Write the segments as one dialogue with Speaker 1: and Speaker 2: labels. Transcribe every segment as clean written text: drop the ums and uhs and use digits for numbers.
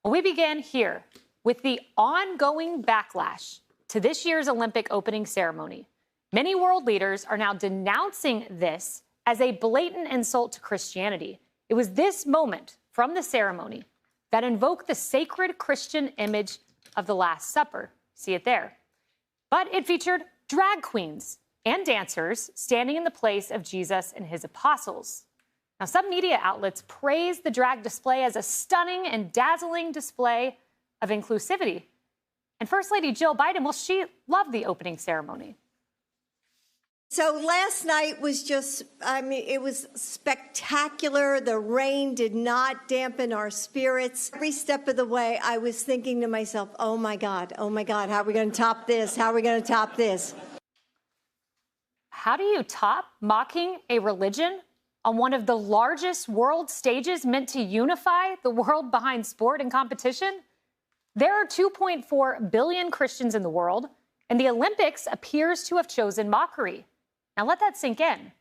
Speaker 1: Well, we begin here with the ongoing backlash to this year's Olympic opening ceremony. Many world leaders are now denouncing this as a blatant insult to Christianity. It was this moment from the ceremony that invoked the sacred Christian image of the Last Supper. See it there. But it featured drag queens and dancers standing in the place of Jesus and his apostles. Now, some media outlets praised the drag display as a stunning and dazzling display of inclusivity. And First Lady Jill Biden, well, she loved the opening ceremony.
Speaker 2: So last night was just, it was spectacular. The rain did not dampen our spirits. Every step of the way, I was thinking to myself, oh my God, how are we going to top this? How are we going to top this?
Speaker 1: How do you top mocking a religion on one of the largest world stages meant to unify the world behind sport and competition? There are 2.4 billion Christians in the world, and the Olympics appears to have chosen mockery. Now let that sink in.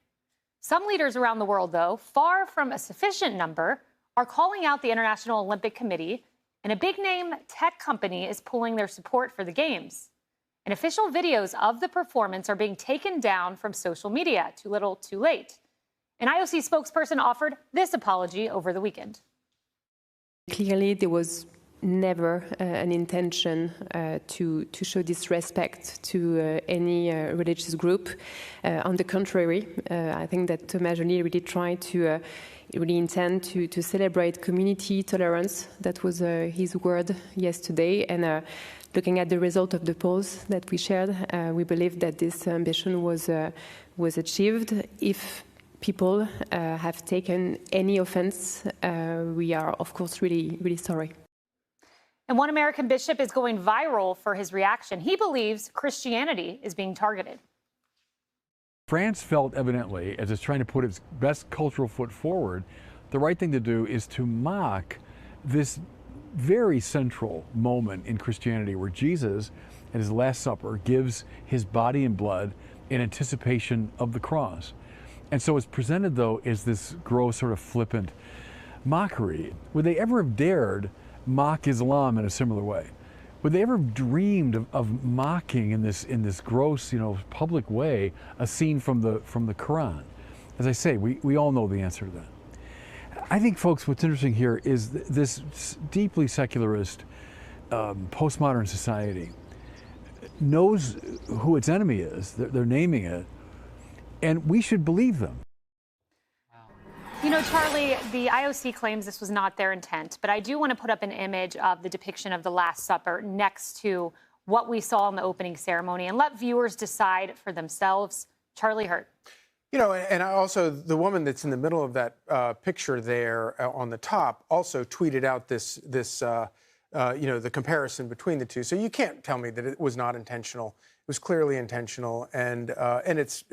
Speaker 1: Some leaders around the world, though, far from a sufficient number, are calling out the International Olympic Committee, and a big-name tech company is pulling their support for the Games. And official videos of the performance are being taken down from social media. Too little, too late. An IOC spokesperson offered this apology over the weekend.
Speaker 3: Clearly, there was never an intention to show disrespect to any religious group. On the contrary, I think that Majdal really tried to really intend to celebrate community tolerance. That was his word yesterday. And looking at the result of the polls that we shared, we believe that this ambition was achieved. If people have taken any offense, we are, of course, really, really sorry.
Speaker 1: And one American bishop is going viral for his reaction. He believes Christianity is being targeted.
Speaker 4: France felt evidently, as it's trying to put its best cultural foot forward, the right thing to do is to mock this very central moment in Christianity where Jesus, at his Last Supper, gives his body and blood in anticipation of the cross. And so it's presented, though, as this gross, sort of flippant mockery. Would they ever have dared mock Islam in a similar way? Would they ever have dreamed of mocking in this gross, public way a scene from the Quran? As I say, we all know the answer to that. I think, folks, what's interesting here is this deeply secularist postmodern society knows who its enemy is. They're naming it, and we should believe them.
Speaker 1: You know, Charlie, the IOC claims this was not their intent, but I do want to put up an image of the depiction of the Last Supper next to what we saw in the opening ceremony and let viewers decide for themselves. Charlie Hurt.
Speaker 5: You know, and also the woman that's in the middle of that picture there on the top also tweeted out the comparison between the two. So you can't tell me that it was not intentional. It was clearly intentional, and it's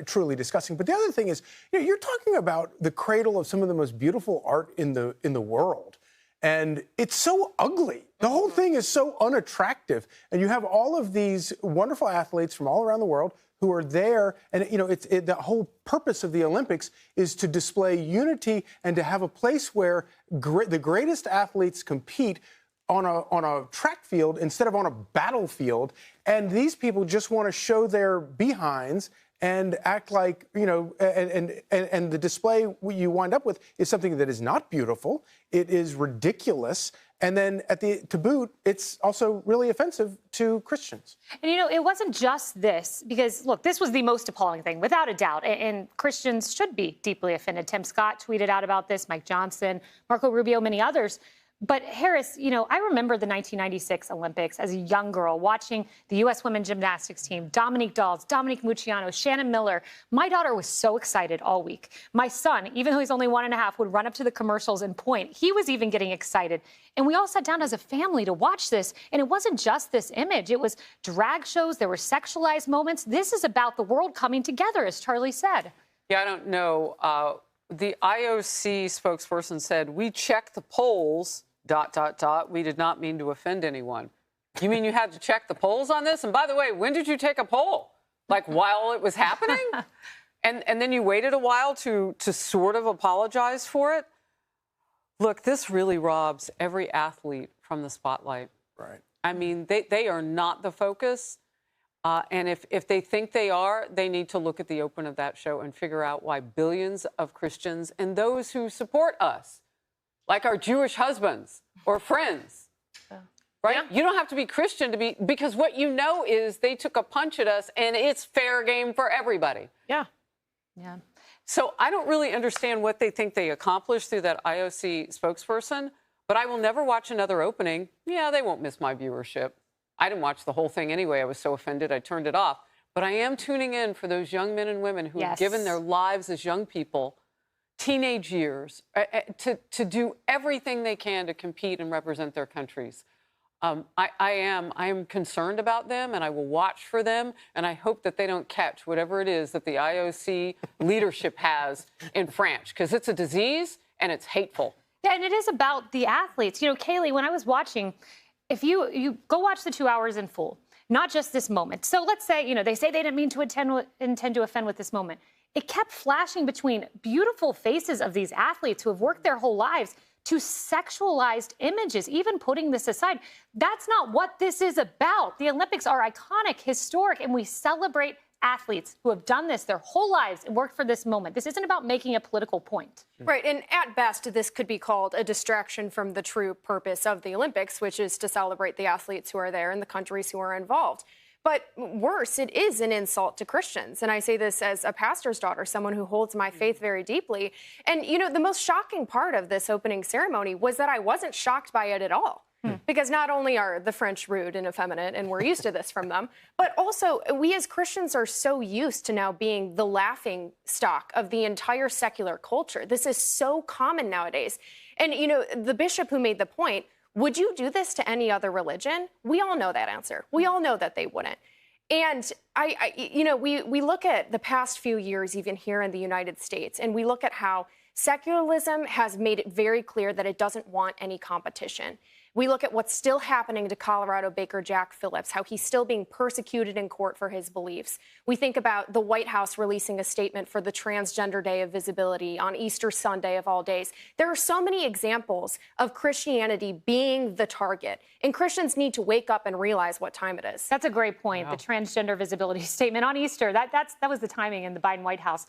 Speaker 5: truly disgusting. But the other thing is, you're talking about the cradle of some of the most beautiful art in the world, and it's so ugly. The whole thing is so unattractive, and you have all of these wonderful athletes from all around the world who are there, and the whole purpose of the Olympics is to display unity and to have a place where the greatest athletes compete on a track field instead of on a battlefield. And these people just want to show their behinds and act like, and the display you wind up with is something that is not beautiful. It is ridiculous. And then to boot, it's also really offensive to Christians.
Speaker 1: And, it wasn't just this, because, look, this was the most appalling thing, without a doubt. And Christians should be deeply offended. Tim Scott tweeted out about this, Mike Johnson, Marco Rubio, many others. But Harris, I remember the 1996 Olympics as a young girl watching the U.S. women's gymnastics team, Dominique Dawes, Dominique Mucciano, Shannon Miller. My daughter was so excited all week. My son, even though he's only 1.5, would run up to the commercials and point. He was even getting excited. And we all sat down as a family to watch this. And it wasn't just this image. It was drag shows. There were sexualized moments. This is about the world coming together, as Charlie said.
Speaker 6: Yeah, I don't know. The IOC spokesperson said, we checked the polls, ... We did not mean to offend anyone. You mean you had to check the polls on this? And by the way, when did you take a poll? Like while it was happening? and then you waited a while to sort of apologize for it? Look, this really robs every athlete from the spotlight.
Speaker 5: Right.
Speaker 6: I mean, they are not the focus. And if they think they are, they need to look at the open of that show and figure out why billions of Christians and those who support us, like our Jewish husbands or friends, right?
Speaker 1: Yeah.
Speaker 6: You don't have to be Christian to be, because what you know is they took a punch at us and it's fair game for everybody.
Speaker 1: Yeah. Yeah.
Speaker 6: So I don't really understand what they think they accomplished through that IOC spokesperson, but I will never watch another opening. Yeah, they won't miss my viewership. I didn't watch the whole thing anyway. I was so offended, I turned it off. But I am tuning in for those young men and women who have given their lives as young people, teenage years, to do everything they can to compete and represent their countries. I am concerned about them, and I will watch for them, and I hope that they don't catch whatever it is that the IOC leadership has in France, because it's a disease and it's hateful.
Speaker 1: Yeah, and it is about the athletes. You know, Kaylee, when I was watching, if you go watch the 2 hours in full, not just this moment. So let's say, you know, they say they didn't mean to intend to offend with this moment. It kept flashing between beautiful faces of these athletes who have worked their whole lives to sexualized images, even putting this aside. That's not what this is about. The Olympics are iconic, historic, and we celebrate athletes who have done this their whole lives and worked for this moment. This isn't about making a political point.
Speaker 7: Right, and at best, this could be called a distraction from the true purpose of the Olympics, which is to celebrate the athletes who are there and the countries who are involved. But worse, it is an insult to Christians. And I say this as a pastor's daughter, someone who holds my faith very deeply. And, you know, the most shocking part of this opening ceremony was that I wasn't shocked by it at all. Because not only are the French rude and effeminate, and we're used to this from them, but also we as Christians are so used to now being the laughing stock of the entire secular culture. This is so common nowadays. And, you know, the bishop who made the point, would you do this to any other religion? We all know that answer. We all know that they wouldn't. And you know, we look at the past few years, even here in the United States, and we look at how secularism has made it very clear that it doesn't want any competition. We look at what's still happening to Colorado Baker Jack Phillips, how he's still being persecuted in court for his beliefs. We think about the White House releasing a statement for the Transgender Day of Visibility on Easter Sunday of all days. There are so many examples of Christianity being the target, and Christians need to wake up and realize what time it is.
Speaker 1: That's a great point. The transgender visibility statement on Easter. That was the timing in the Biden White House.